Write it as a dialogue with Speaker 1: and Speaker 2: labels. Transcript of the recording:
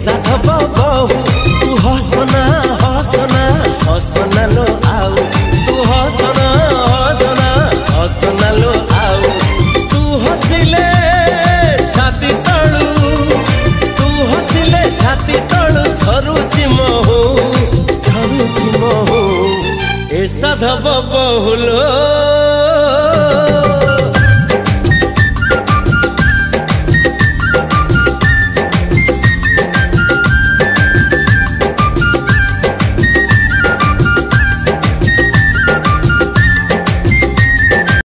Speaker 1: साधव बहु तू हसना हसना हसना लो आउ तू हसना हसना हसना लो आउ तू हसिले छाती तळु तू हसिले छाती तळु झरुची महु ए साधव बहुलो।